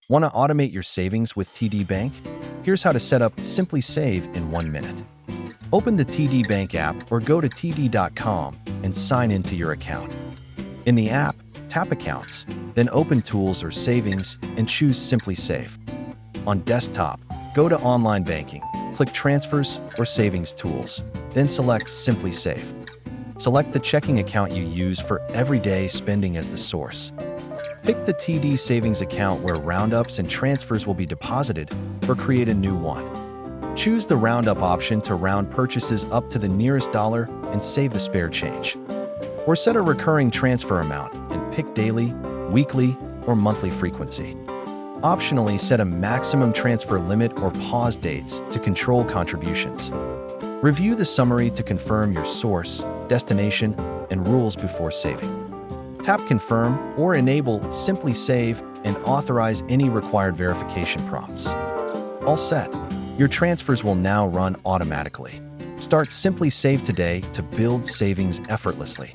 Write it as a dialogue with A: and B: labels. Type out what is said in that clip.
A: Want to automate your savings with TD Bank? Here's how to set up Simply Save in 1 minute. Open the TD Bank app or go to td.com and sign into your account. In the app, tap Accounts, then open Tools or Savings and choose Simply Save. On desktop, go to Online Banking, click Transfers or Savings Tools, then select Simply Save. Select the checking account you use for everyday spending as the source. Pick the TD savings account where roundups and transfers will be deposited, or create a new one. Choose the roundup option to round purchases up to the nearest dollar and save the spare change. Or set a recurring transfer amount and pick daily, weekly, or monthly frequency. Optionally, set a maximum transfer limit or pause dates to control contributions. Review the summary to confirm your source, destination, and rules before saving. Tap Confirm or enable Simply Save and authorize any required verification prompts. All set. Your transfers will now run automatically. Start Simply Save today to build savings effortlessly.